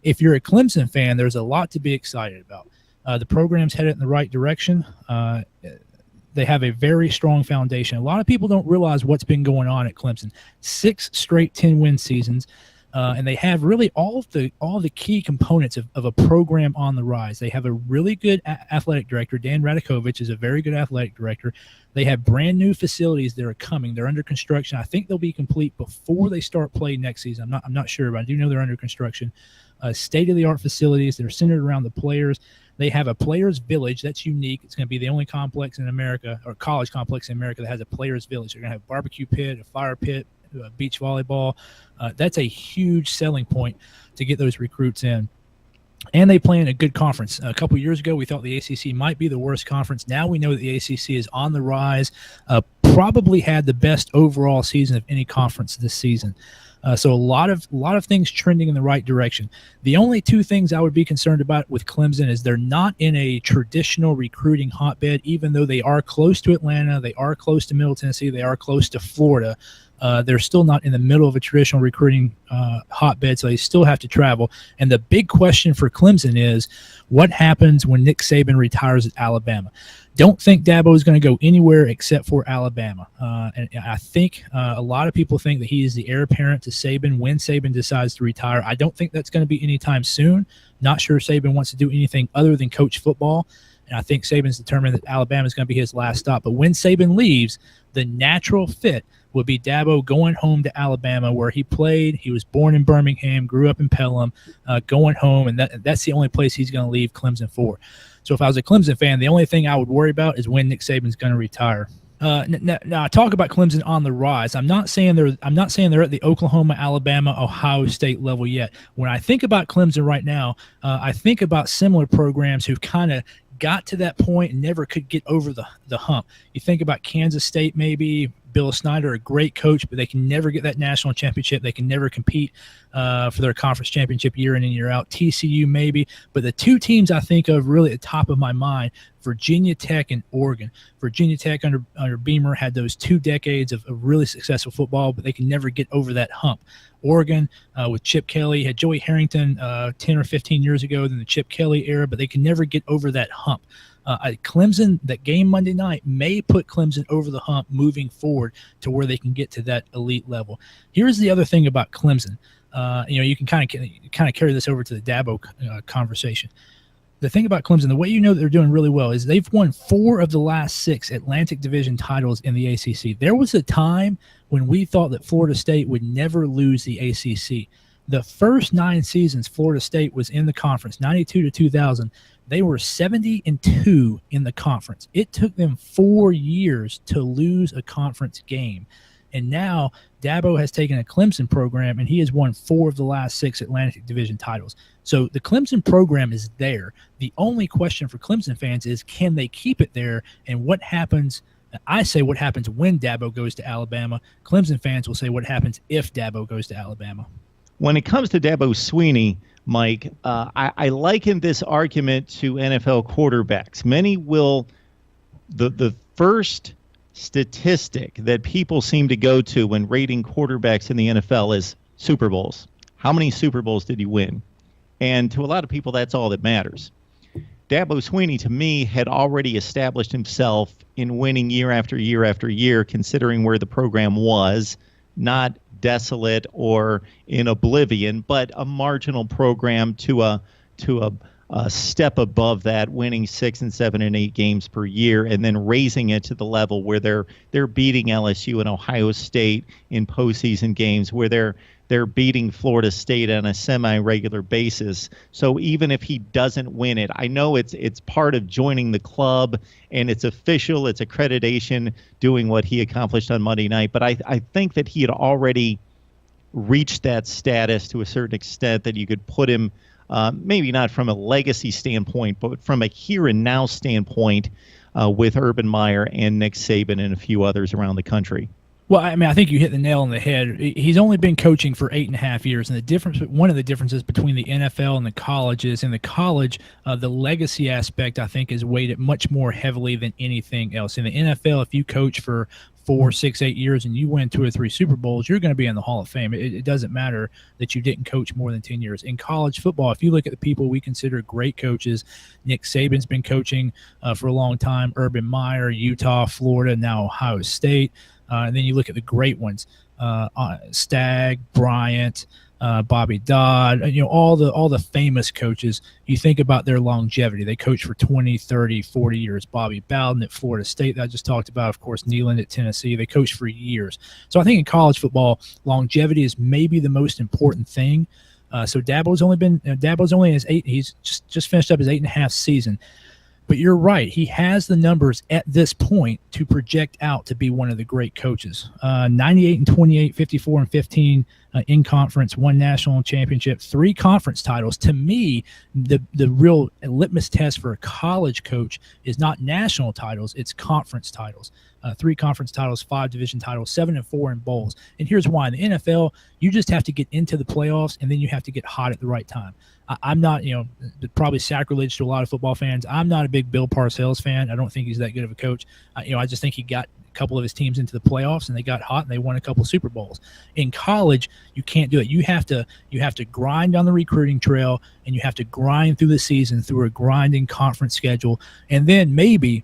if you're a Clemson fan, there's a lot to be excited about. The program's headed in the right direction. They have a very strong foundation. A lot of people don't realize what's been going on at Clemson. 6 straight 10-win seasons. And they have really all the key components of a program on the rise. They have a really good athletic director. Dan Radakovich is a very good athletic director. They have brand new facilities that are coming. They're under construction. I think they'll be complete before they start play next season. I'm not sure, but I do know they're under construction. State-of-the-art facilities that are centered around the players. They have a players' village that's unique. It's going to be the only complex in America, or college complex in America, that has a players' village. They're going to have a barbecue pit, a fire pit, beach volleyball. That's a huge selling point to get those recruits in. And they play in a good conference. A couple years ago, we thought the ACC might be the worst conference. Now we know that the ACC is on the rise. Probably had the best overall season of any conference this season. So a lot of things trending in the right direction. The only 2 things I would be concerned about with Clemson is they're not in a traditional recruiting hotbed, even though they are close to Atlanta, they are close to Middle Tennessee, they are close to Florida. They're still not in the middle of a traditional recruiting hotbed, so they still have to travel. And the big question for Clemson is, what happens when Nick Saban retires at Alabama? Don't think Dabo is going to go anywhere except for Alabama. And I think a lot of people think that he is the heir apparent to Saban when Saban decides to retire. I don't think that's going to be anytime soon. Not sure Saban wants to do anything other than coach football. And I think Saban's determined that Alabama is going to be his last stop. But when Saban leaves, the natural fit would be Dabo going home to Alabama, where he played. He was born in Birmingham, grew up in Pelham, going home, and that's the only place he's going to leave Clemson for. So if I was a Clemson fan, the only thing I would worry about is when Nick Saban's going to retire. Now I talk about Clemson on the rise. I'm not saying they're at the Oklahoma, Alabama, Ohio State level yet. When I think about Clemson right now, I think about similar programs who've kind of got to that point and never could get over the hump. You think about Kansas State, maybe. Bill Snyder, a great coach, but they can never get that national championship. They can never compete for their conference championship year in and year out. TCU maybe, but the 2 teams I think of really at the top of my mind, Virginia Tech and Oregon. Virginia Tech under Beamer had those 2 decades of really successful football, but they can never get over that hump. Oregon with Chip Kelly had Joey Harrington 10 or 15 years ago, then the Chip Kelly era, but they can never get over that hump. Clemson, that game Monday night, may put Clemson over the hump moving forward to where they can get to that elite level. Here's the other thing about Clemson. You can kind of carry this over to the Dabo conversation. The thing about Clemson, the way you know that they're doing really well is they've won 4 of the last 6 Atlantic Division titles in the ACC. There was a time when we thought that Florida State would never lose the ACC. The first 9 seasons Florida State was in the conference, 92 to 2000. They were 70-2 in the conference. It took them 4 years to lose a conference game. And now Dabo has taken a Clemson program, and he has won 4 of the last 6 Atlantic Division titles. So the Clemson program is there. The only question for Clemson fans is, can they keep it there? And what happens? I say what happens when Dabo goes to Alabama. Clemson fans will say what happens if Dabo goes to Alabama. When it comes to Dabo Swinney, Mike, I liken this argument to NFL quarterbacks. Many will, the first statistic that people seem to go to when rating quarterbacks in the NFL is Super Bowls. How many Super Bowls did you win? And to a lot of people, that's all that matters. Dabo Swinney, to me, had already established himself in winning year after year after year, considering where the program was, not desolate or in oblivion, but a marginal program to a step above that, winning 6 and 7 and 8 games per year, and then raising it to the level where they're beating LSU and Ohio State in postseason games, where they're beating Florida State on a semi-regular basis. So even if he doesn't win it, I know it's part of joining the club, and it's official, it's accreditation, doing what he accomplished on Monday night. But I think that he had already reached that status to a certain extent that you could put him, maybe not from a legacy standpoint, but from a here and now standpoint with Urban Meyer and Nick Saban and a few others around the country. Well, I mean, I think you hit the nail on the head. He's only been coaching for 8.5 years, and one of the differences between the NFL and the college is in the college, the legacy aspect, I think, is weighted much more heavily than anything else. In the NFL, if you coach for 4, 6, 8 years and you win 2 or 3 Super Bowls, you're going to be in the Hall of Fame. It doesn't matter that you didn't coach more than 10 years. In college football, if you look at the people we consider great coaches, Nick Saban's been coaching for a long time, Urban Meyer, Utah, Florida, now Ohio State. And then you look at the great ones, Stagg, Bryant, Bobby Dodd, all the famous coaches. You think about their longevity. They coach for 20, 30, 40 years. Bobby Bowden at Florida State that I just talked about, of course, Neyland at Tennessee. They coach for years. So I think in college football, longevity is maybe the most important thing. So Dabo's only in his 8. He's just finished up his 8.5 season. But you're right. He has the numbers at this point to project out to be one of the great coaches. 98-28, 54-15 in conference, 1 national championship, 3 conference titles. To me, the real litmus test for a college coach is not national titles, it's conference titles. 3 conference titles, 5 division titles, 7-4 in bowls. And here's why. In the NFL, you just have to get into the playoffs, and then you have to get hot at the right time. I'm not, probably sacrilege to a lot of football fans. I'm not a big Bill Parcells fan. I don't think he's that good of a coach. I just think he got a couple of his teams into the playoffs and they got hot and they won a couple of Super Bowls. In college, you can't do it. You have to grind on the recruiting trail, and you have to grind through the season through a grinding conference schedule. And then maybe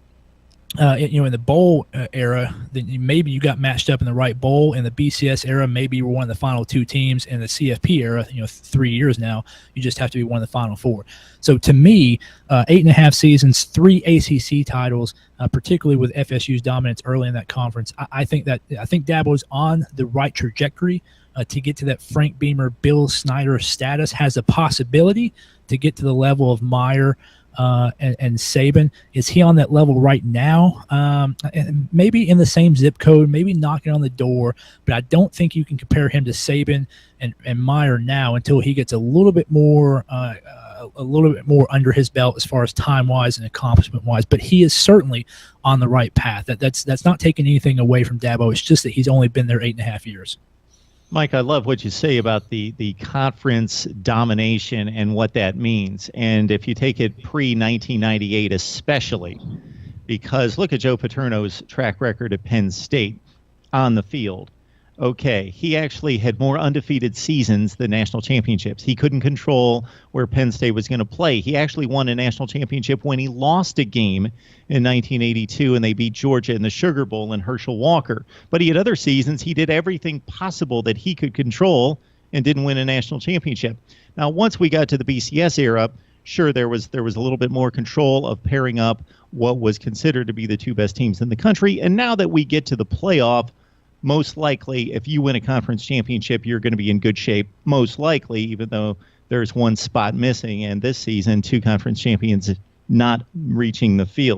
in the bowl era, then maybe you got matched up in the right bowl. In the BCS era, maybe you were one of the final 2 teams. In the CFP era, 3 years now, you just have to be one of the final 4. So to me, 8.5 seasons, 3 ACC titles, particularly with FSU's dominance early in that conference, I think Dabo's on the right trajectory to get to that Frank Beamer, Bill Snyder status. Has a possibility to get to the level of Meyer and Saban. Is he on that level right now? And maybe in the same zip code, maybe knocking on the door, but I don't think you can compare him to Saban and Meyer now until he gets a little bit more under his belt as far as time-wise and accomplishment-wise. But he is certainly on the right path. That's not taking anything away from Dabo. It's just that he's only been there 8.5 years. Mike, I love what you say about the conference domination and what that means. And if you take it pre-1998 especially, because look at Joe Paterno's track record at Penn State on the field. Okay, he actually had more undefeated seasons than national championships. He couldn't control where Penn State was going to play. He actually won a national championship when he lost a game in 1982, and they beat Georgia in the Sugar Bowl and Herschel Walker. But he had other seasons. He did everything possible that he could control and didn't win a national championship. Now, once we got to the BCS era, sure, there was a little bit more control of pairing up what was considered to be the 2 best teams in the country. And now that we get to the playoff, most likely, if you win a conference championship, you're going to be in good shape, most likely, even though there's 1 spot missing. And this season, 2 conference champions not reaching the field.